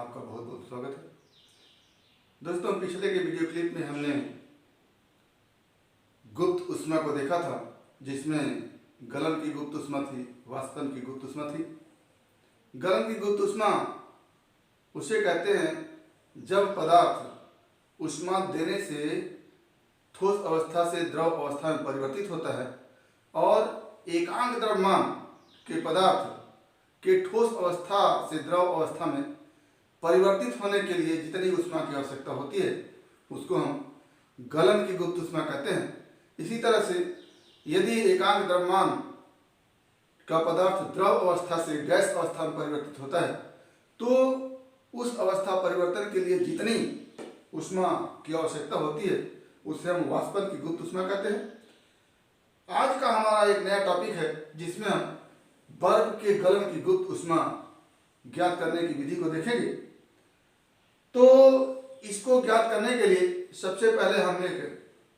आपका बहुत बहुत स्वागत है। दोस्तों, पिछले के वीडियो क्लिप में हमने गुप्त ऊष्मा को देखा था, जिसमें गलन की गुप्त ऊष्मा थी, वाष्पन की गुप्त ऊष्मा थी। गलन की गुप्त ऊष्मा उसे कहते हैं जब पदार्थ ऊष्मा देने से ठोस अवस्था से द्रव अवस्था में परिवर्तित होता है और एकांक द्रव्यमान के पदार्थ के ठोस अवस्था से द्रव अवस्था में परिवर्तित होने के लिए जितनी ऊष्मा की आवश्यकता होती है उसको हम गलन की गुप्त ऊष्मा कहते हैं। इसी तरह से यदि एकांक द्रव्यमान का पदार्थ द्रव अवस्था से गैस अवस्था में परिवर्तित होता है तो उस अवस्था परिवर्तन के लिए जितनी ऊष्मा की आवश्यकता होती है उसे हम वाष्पन की गुप्त ऊष्मा कहते हैं। आज का हमारा एक नया टॉपिक है जिसमें हम बर्फ के गलन की गुप्त ऊष्मा ज्ञात करने की विधि को देखेंगे। तो इसको ज्ञात करने के लिए सबसे पहले हम एक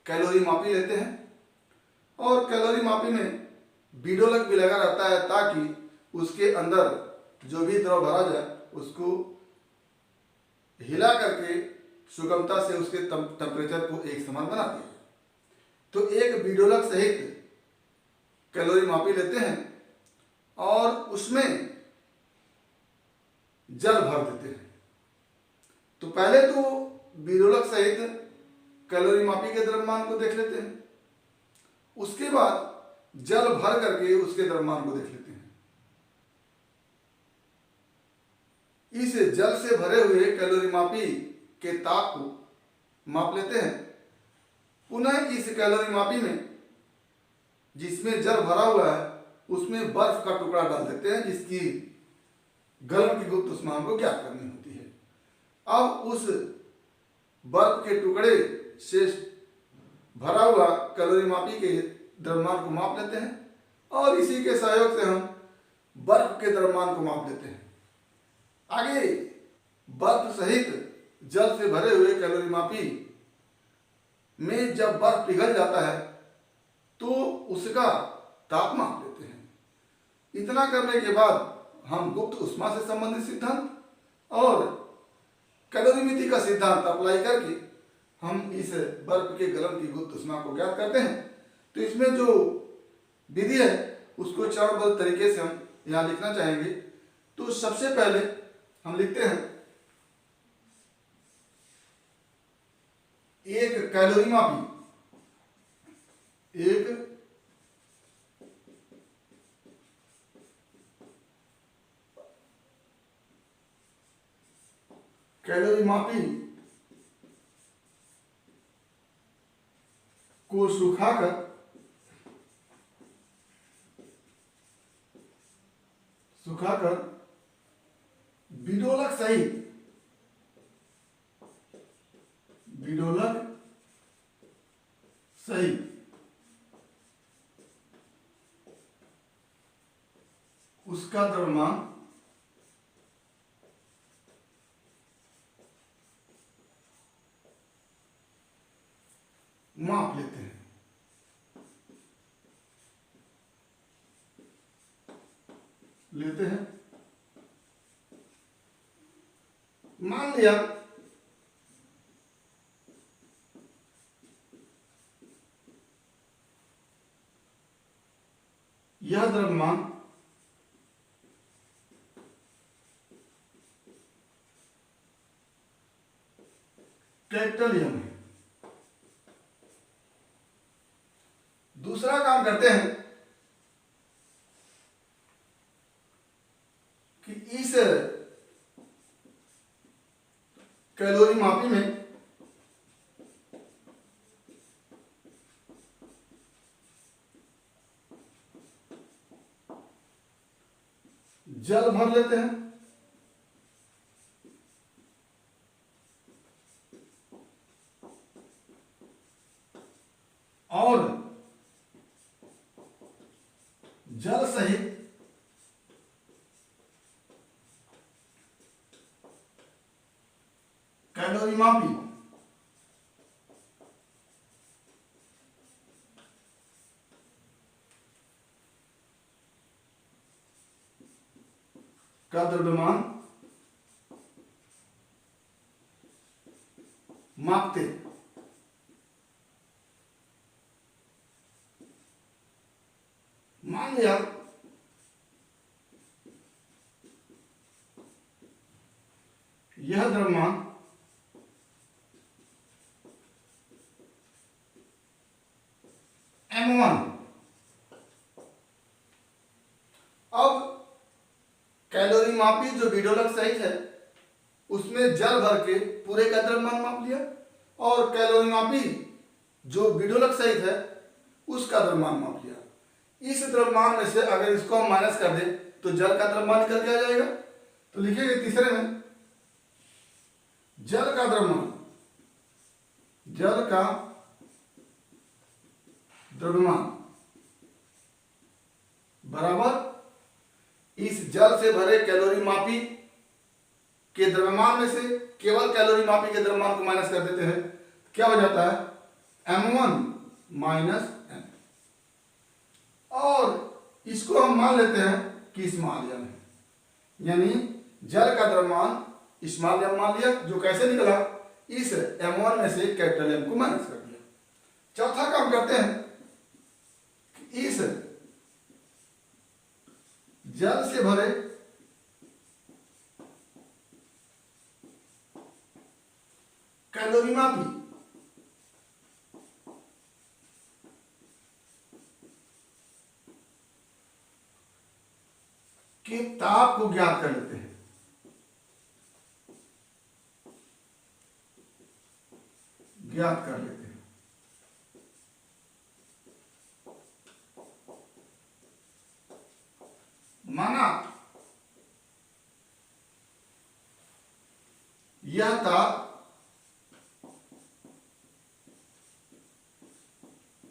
कैलोरी मापी लेते हैं और कैलोरी मापी में बीडोलक भी लगा रहता है ताकि उसके अंदर जो भी द्रव भरा जाए उसको हिला करके सुगमता से उसके टेम्परेचर को एक समान बना दिए। तो एक बीडोलक सहित कैलोरी मापी लेते हैं और उसमें जल भर देते हैं। तो पहले तो बीडोलक सहित कैलोरी मापी के द्रव्यमान को देख लेते हैं, उसके बाद जल भर करके उसके द्रव्यमान को देख लेते हैं। इस जल से भरे हुए कैलोरी मापी के ताप को माप लेते हैं। पुनः इस कैलोरी मापी में जिसमें जल भरा हुआ है उसमें बर्फ का टुकड़ा डाल देते हैं जिसकी गलन की गुप्त ऊष्मा हमको ज्ञात करनी होती है। अब उस बर्फ के टुकड़े से भरा हुआ कैलोरी मापी के द्रव्यमान को माप लेते हैं और इसी के सहयोग से हम बर्फ के द्रव्यमान को माप लेते हैं। आगे बर्फ सहित जल से भरे हुए कैलोरी मापी में जब बर्फ पिघल जाता है तो उसका ताप माप लेते हैं। इतना करने के बाद हम गुप्त ऊष्मा से संबंधित सिद्धांत और कैलोरीमिति का सिद्धांत अप्लाई करके हम इस बर्फ के गलन की गुप्त ऊष्मा को ज्ञात करते हैं। तो इसमें जो विधि है उसको चरणबद्ध तरीके से हम यहाँ लिखना चाहेंगे। तो सबसे पहले हम लिखते हैं एक कैलोरी मापी, एक कैलोरी मापी को सुखाकर बीडोलक सहित उसका द्रव्यमान माप लेते हैं। मान लिया यह द्रव्यमान कैपिटल एम है। दूसरा काम करते हैं कि इस कैलोरी मापी में जल भर लेते हैं और जल सहित कैलोरी मापी का द्रव्यमान मापते हैं। मान लिया यह द्रव्यमान M1। अब कैलोरी मापी जो वीडियोलक सहित है उसमें जल भर के पूरे का द्रव्यमान माप लिया, और कैलोरी मापी जो वीडियोलक सहित है उसका द्रव्यमान माप लिया। इस द्रव्यमान में से अगर इसको हम माइनस कर दें तो जल का द्रव्यमान निकल के आ जाएगा। तो लिखेंगे तीसरे में जल का द्रव्यमान, जल का द्रव्यमान बराबर इस जल से भरे कैलोरी मापी के द्रव्यमान में से केवल कैलोरी मापी के द्रव्यमान को माइनस कर देते हैं, क्या हो जाता है M1 माइनस M। और इसको हम मान लेते हैं कि स्मॉल m है, यानी जल का द्रव्यमान स्मॉल m मान लिया, जो कैसे निकला इस M1 में से कैपिटल M को माइनस कर दिया। चौथा काम करते हैं, इस जल से भरे कैलोरी मापी के ताप को ज्ञात कर लेते हैं। ज्ञात कर लेते हैं। माना यह ताप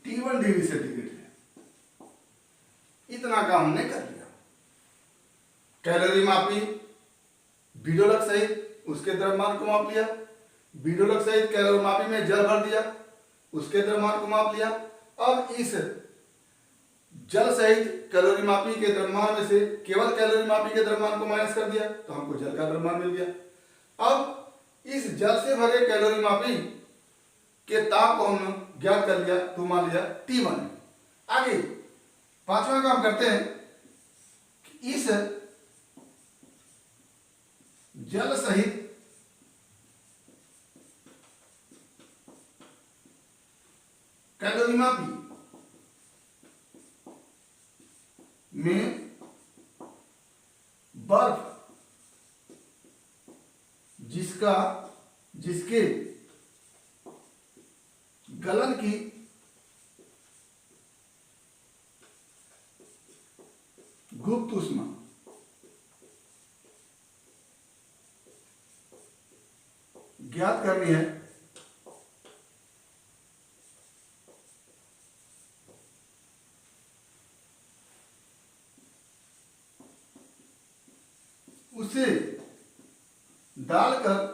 T1 डिग्री सेंटीग्रेड है। इतना काम हमने कर लिया। कैलोरी मापी वीडियोलक सहित उसके द्रव्यमान को माप लिया, वीडियोलक सहित कैलोरी मापी में जल भर दिया, उसके द्रव्यमान को माप लिया। अब इस जल सहित कैलोरी मापी के द्रव्यमान में से केवल कैलोरी मापी के द्रव्यमान को माइनस कर दिया तो हमको जल का द्रव्यमान मिल गया। अब इस जल से भरे कैलोरी मापी के ताप को हमने ज्ञात कर लिया तो मान लिया T1। आगे पांचवा काम करते हैं कि इस जल सहित कैलोरी मापी में बर्फ जिसके गलन की गुप्त ऊष्मा ज्ञात करनी है। उसे डालकर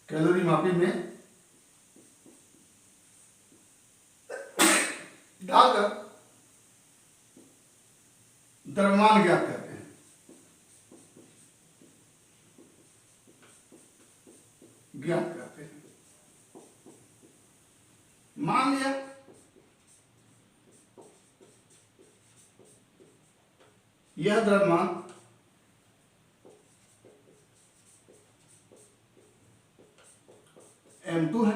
कैलोरी मापी में डालकर द्रव्यमान ज्ञात करते हैं। ज्ञात करते हैं। मान लिया यह द्रव्यमान M2 है,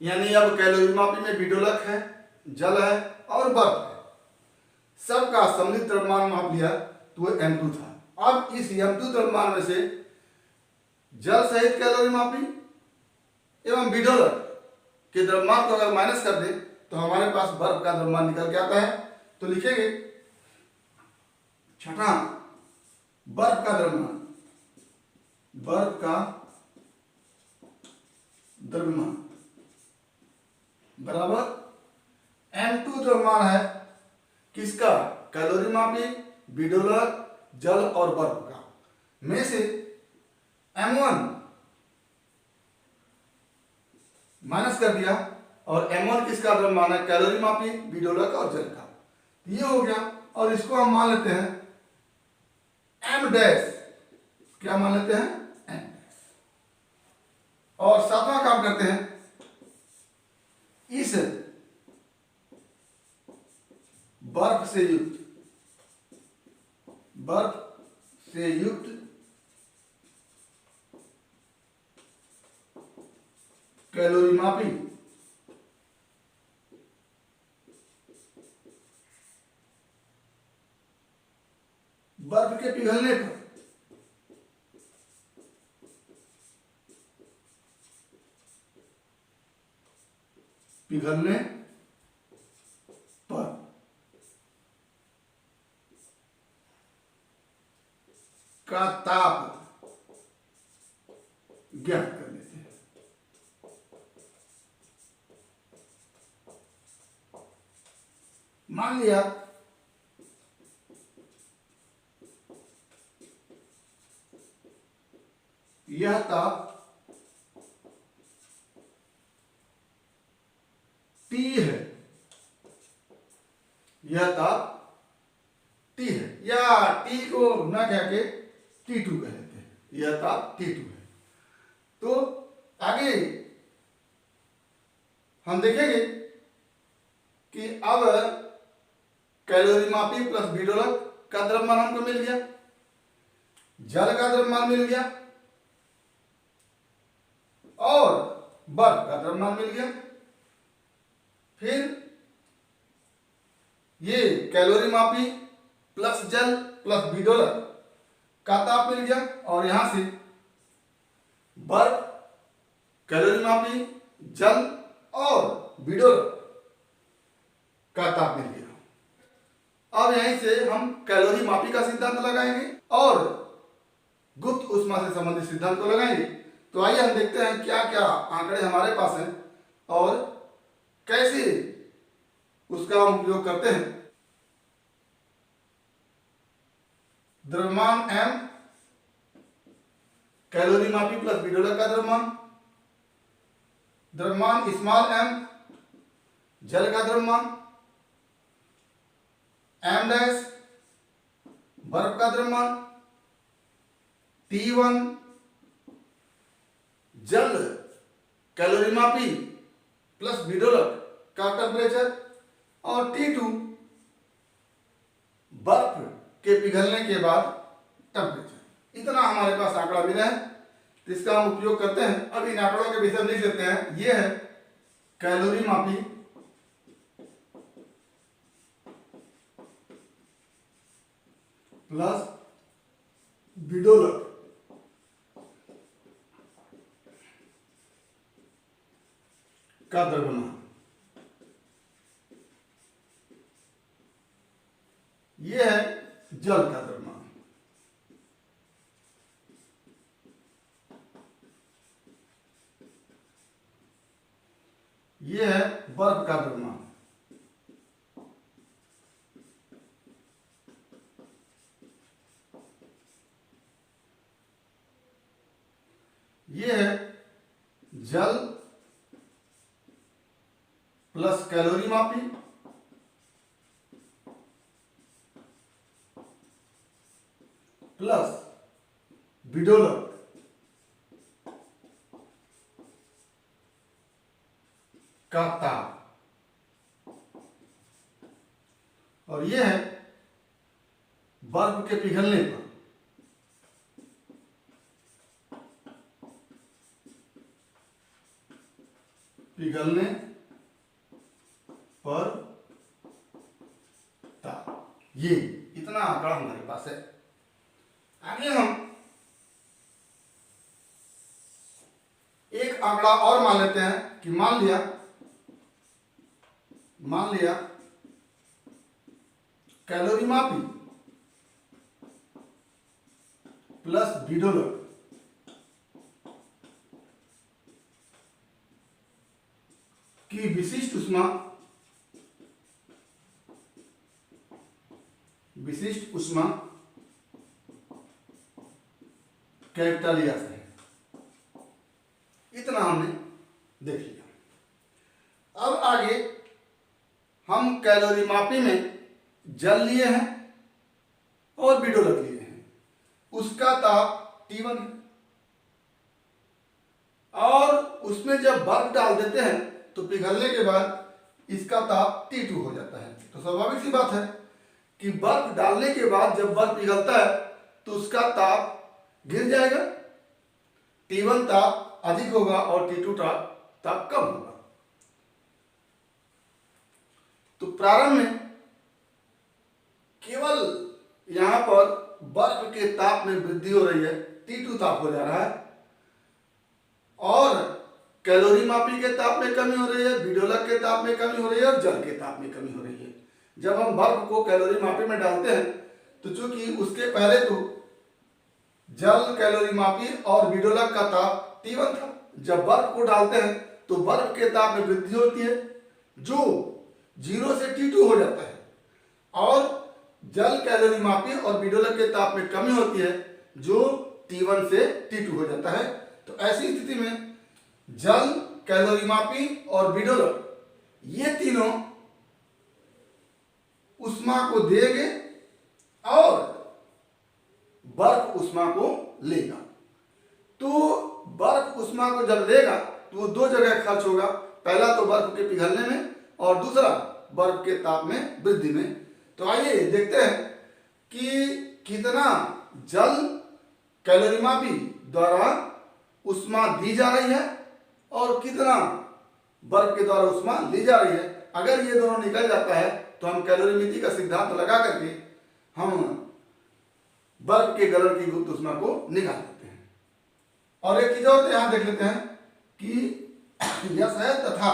यानी अब कैलोरी मापी में वीडियोलक है, जल है और बर्फ है, सबका सम्मिलित द्रव्यमान माप लिया तो वो M2 था। अब इस M2 द्रव्यमान में से जल सहित कैलोरी मापी एवं वीडियोलक के द्रव्यमान को अगर माइनस कर दे तो हमारे पास बर्फ का द्रव्यमान निकल के आता है। तो लिखेंगे छठा बर्फ का द्रव्यमान, बर्फ का द्रव्यमान बराबर M2 द्रव्यमान है किसका, कैलोरी मापी वीडियोलक जल और बर्फ का में से M1 माइनस कर दिया, और M1 किसका द्रव्यमान है, कैलोरी मापी वीडियोलक और जल का। ये हो गया और इसको हम मान लेते हैं एम डैश। क्या मान लेते हैं? M dash. और सातवां काम करते हैं, इस बर्फ से युक्त कैलोरी मापी बर्फ के पिघलने पर का ताप ज्ञात कर लेते हैं। मान लिया यह ताप T है, यह ताप T है, या T को ना कह के T2 कह लेते हैं, यह ताप T2 है। तो आगे हम देखेंगे कि अब कैलोरी मापी प्लस विडोलक का द्रव्यमान हमको मिल गया, जल का द्रव्यमान मिल गया और बर्फ का द्रव्यमान मिल गया। फिर ये कैलोरी मापी प्लस जल प्लस विडोलक का ताप मिल गया और यहां से बर्फ, कैलोरी मापी, जल और विडोलक का ताप मिल गया। अब यहीं से हम कैलोरी मापी का सिद्धांत लगाएंगे और गुप्त ऊष्मा से संबंधित सिद्धांत को लगाएंगे। तो आइए हम देखते हैं क्या क्या आंकड़े हमारे पास हैं और कैसे उसका हम उपयोग करते हैं। द्रव्यमान m, कैलोरी मापी प्लस विडोलक का द्रव्यमान, द्रव्यमान स्मॉल m, जल का द्रव्यमान, m डैश, बर्फ का द्रव्यमान, T1 जल कैलोरी मापी प्लस विडोलक का टेम्परेचर और T2 बर्फ के पिघलने के बाद टेम्परेचर। इतना हमारे पास आंकड़ा मिला है, तो इसका हम उपयोग करते हैं। अब इन आंकड़ों के विषय लिख लेते हैं। यह है कैलोरी मापी प्लस विडोलक का द्रव्यमान, यह है जल का द्रव्यमान, यह है बर्फ का द्रव्यमान, यह है जल प्लस कैलोरी मापी प्लस विडोलक का ताप और यह है बर्फ के पिघलने पर ताप। ये इतना आंकड़ा हमारे पास है। आगे हम एक आंकड़ा और मान लेते हैं कि मान लिया कैलोरी मापी प्लस विडोलक की विशिष्ट ऊष्मा कैपिटल या से है। इतना हमने देख लिया। अब आगे हम कैलोरी मापी में जल लिए हैं और विडोलक लिए हैं, उसका ताप T1 है, और उसमें जब बर्फ डाल देते हैं तो पिघलने के बाद इसका ताप T2 हो जाता है। तो स्वाभाविक सी बात है कि बर्फ डालने के बाद जब बर्फ पिघलता है तो उसका ताप गिर जाएगा, T1 ताप अधिक होगा और T2 ताप कम होगा। तो प्रारंभ में केवल यहां पर बर्फ के ताप में वृद्धि हो रही है, T2 ताप हो जा रहा है, और कैलोरी मापी के ताप में कमी हो रही है, विडोलक के ताप में कमी हो रही है और जल के ताप में कमी हो रही है। जब हम बर्फ को कैलोरी मापी में डालते हैं तो चूंकि उसके पहले तो जल, कैलोरी मापी और विडोलक का ताप T1 था, जब बर्फ को डालते हैं तो बर्फ के ताप में वृद्धि होती है जो 0 से T2 हो जाता है, और जल, कैलोरी मापी और विडोलक के ताप में कमी होती है जो T1 से T2 हो जाता है। तो ऐसी स्थिति में जल, कैलोरी मापी और विडोलक ये तीनों ऊष्मा को देंगे और बर्फ ऊष्मा को लेगा। तो बर्फ ऊष्मा को जब लेगा तो वो दो जगह खर्च होगा, पहला तो बर्फ के पिघलने में और दूसरा बर्फ के ताप में वृद्धि में। तो आइए देखते हैं कि कितना जल, कैलोरी मापी द्वारा ऊष्मा दी जा रही है और कितना बर्फ के द्वारा ऊष्मा ली जा रही है। अगर ये दोनों निकल जाता है तो हम कैलोरीमिति का सिद्धांत लगा करके हम बर्फ के गलन की गुप्त ऊष्मा को निकाल लेते हैं। और एक चीज और यहां देख लेते हैं कि यह है तथा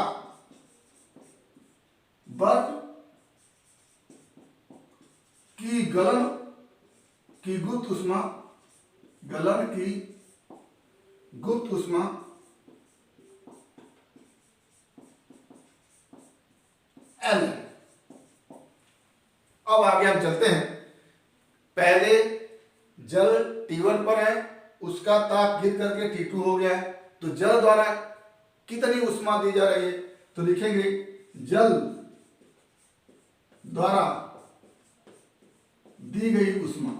बर्फ की गलन की गुप्त ऊष्मा, गलन की गुप्त ऊष्मा L। अब आगे हम चलते हैं। पहले जल T1 पर है, उसका ताप गिर करके T2 हो गया है, तो जल द्वारा कितनी ऊष्मा दी जा रही है, तो लिखेंगे जल द्वारा दी गई ऊष्मा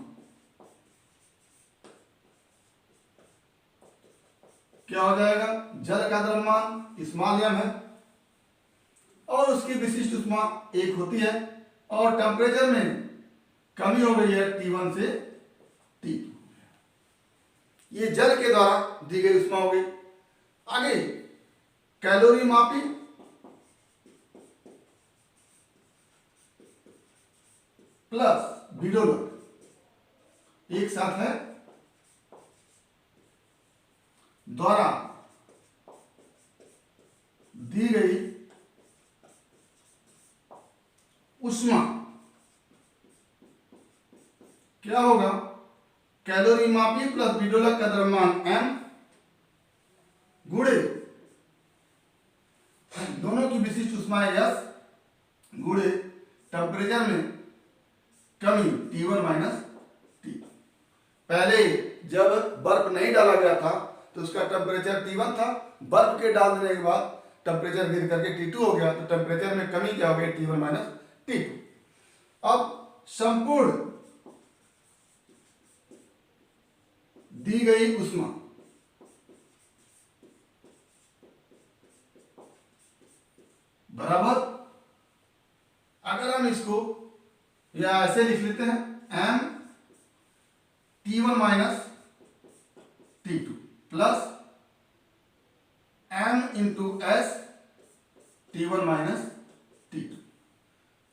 क्या हो जाएगा, जल का द्रव्यमान स्मॉल m है और उसकी विशिष्ट ऊष्मा 1 होती है, और टेम्परेचर में कमी हो गई है T1 से T2। ये जल के द्वारा दी गई ऊष्मा हो गई। आगे कैलोरी मापी प्लस विडोलक एक साथ है द्वारा दी गई ऊष्मा क्या होगा, कैलोरी मापी प्लस विडोलक का द्रव्यमान m गुणे दोनों की विशिष्ट ऊष्मा है S गुणे टेम्परेचर में कमी T1 माइनस T। पहले जब बर्फ नहीं डाला गया था तो उसका टेम्परेचर T1 था, बर्फ के डाल देने के बाद टेम्परेचर गिर करके T2 हो गया, तो टेम्परेचर में कमी क्या हो गई, T1 माइनस T2। अब संपूर्ण दी गई ऊष्मा बराबर, अगर हम इसको या ऐसे लिख लेते हैं m T1 minus T2 plus m into S T1 minus T2।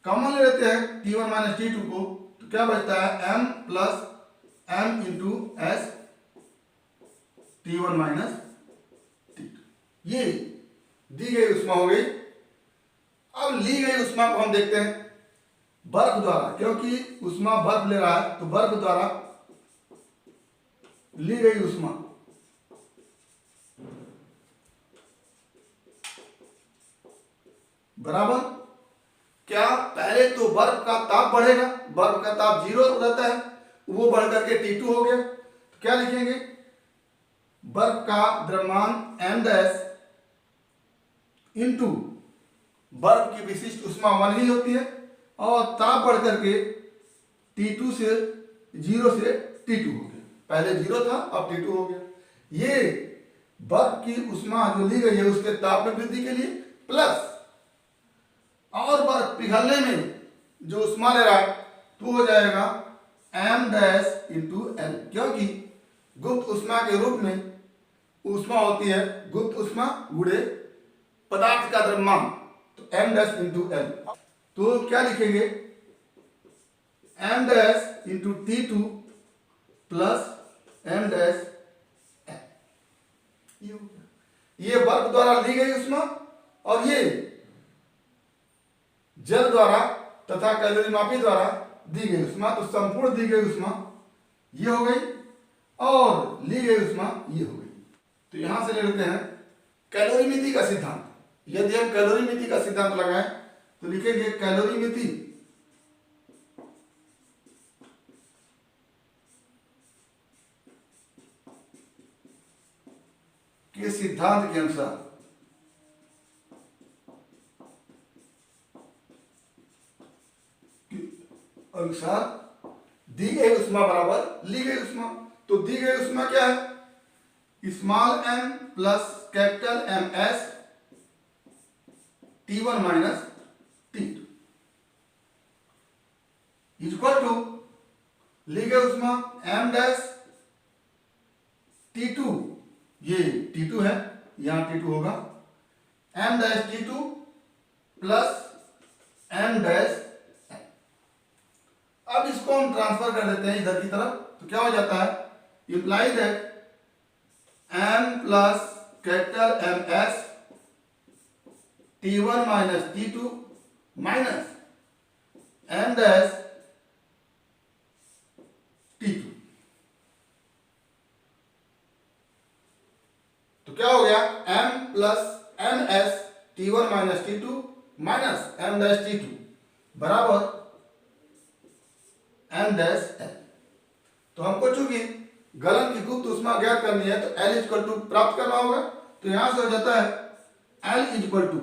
Common ले लेते हैं T1 माइनस T2 को, तो क्या बचता है m plus m into S T1 minus T2। ये दी गई ऊष्मा हो गई। अब ली गई ऊष्मा को हम देखते हैं बर्फ द्वारा, क्योंकि ऊष्मा बर्फ ले रहा है तो बर्फ द्वारा ली गई ऊष्मा बराबर, क्या पहले तो बर्फ का ताप बढ़ेगा, बर्फ का ताप 0 रहता है, वो बढ़ करके T2 हो गया, तो क्या लिखेंगे, बर्फ का द्रव्यमान m डैश इंटू बर्फ की विशिष्ट ऊष्मा 1 ही होती है और ताप बढ़ करके T2 से 0 से T2 हो गया। पहले 0 था, अब T2 हो गया। ये बर्फ की उष्मा जो ली गई है उसके ताप में वृद्धि के लिए, प्लस और बर्फ पिघलने में जो उष्मा ले रहा है तो हो जाएगा m डैश इंटू L, क्योंकि गुप्त उष्मा के रूप में उष्मा होती है गुप्त उष्मा गुणे पदार्थ का द्रव्यमान, तो m डैश इंटू L। तो क्या लिखेंगे, m dash into T2 plus m dash L। ये बर्फ द्वारा ली गई उष्मा और ये जल द्वारा तथा कैलोरी मापी द्वारा दी गई उष्मा, तो संपूर्ण दी गई उष्मा ये हो गई और ली गई उष्मा ये हो गई। तो यहां से ले लेते हैं कैलोरीमिति का सिद्धांत। यदि हम कैलोरीमिति का सिद्धांत लगाएं तो लिखेंगे कैलोरीमिति के सिद्धांत के अनुसार दी गई उष्मा बराबर ली गई उष्मा। तो दी गई उष्मा क्या है, small m plus capital M S T1 minus T2 equal to ली गई उष्मा m डैश T2, ये T2 है, यहां T2 होगा, m dash T2 plus m dash. अब इसको हम ट्रांसफर कर देते हैं इधर की तरफ, तो क्या हो जाता है, imply that m plus capital M S T1 minus T2 minus m dash T2। तो क्या हो गया, m plus M S T1 minus T2 minus m dash T2 बराबर m डैश L। तो हमको चूंकि गलन की गुप्त उष्मा ज्ञात करनी है तो L इक्वल टू प्राप्त करना होगा। तो यहां से हो जाता है L equal to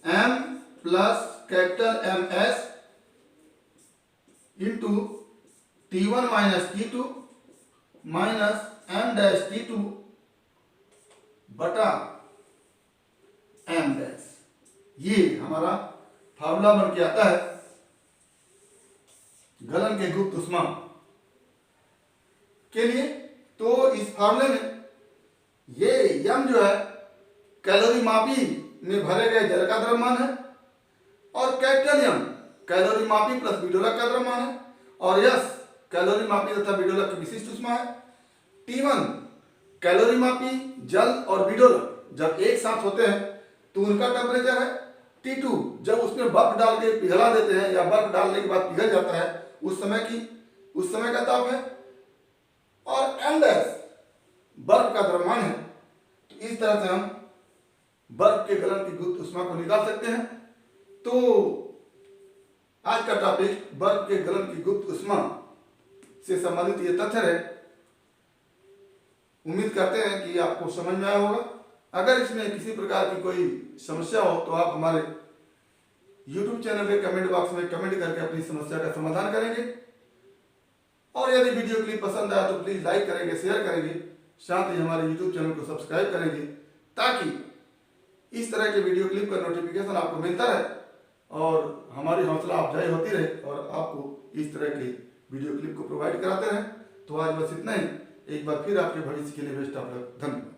m plus capital M S into T1 minus T2 minus m dash T2 बटा m डैश। ये हमारा फार्मूला बन के आता है गलन के गुप्त उष्मा के लिए। तो इस फार्मूले में ये m जो है कैलोरी मापी में भरे गए जल का द्रव्यमान है और कैपिटल M कैलोरी मापी प्लस विडोलक का द्रव्यमान है और S कैलोरी मापी तथा विडोलक की विशिष्ट उष्मा है। T1 कैलोरी मापी जल और विडोलक जब एक साथ होते हैं तो उनका टेम्परेचर है। T2 जब उसमें बर्फ डाल के पिघला देते हैं या बर्फ डालने के बाद पिघल जाता है उस समय का ताप है और m डैश बर्फ का द्रव्यमान है। तो इस तरह से हम बर्फ के गलन की गुप्त उष्मा को निकाल सकते हैं। तो आज का टॉपिक बर्फ के गलन की गुप्त उष्मा से संबंधित ये तथ्य है। उम्मीद करते हैं कि आपको समझ में आया होगा। अगर इसमें किसी प्रकार की कोई समस्या हो तो आप हमारे YouTube चैनल के कमेंट बॉक्स में कमेंट करके अपनी समस्या का समाधान करेंगे। और यदि वीडियो क्लिप पसंद आया तो प्लीज लाइक करेंगे, शेयर करेंगे, साथ ही हमारे YouTube चैनल को सब्सक्राइब करेंगे ताकि इस तरह के वीडियो क्लिप का नोटिफिकेशन आपको मिलता रहे और हमारी हौसला अफजाई होती रहे और आपको इस तरह के वीडियो क्लिप को प्रोवाइड कराते रहें। तो आज बस इतना ही। एक बार फिर आपके भविष्य के लिए बेस्ट ऑफ लक। धन्यवाद।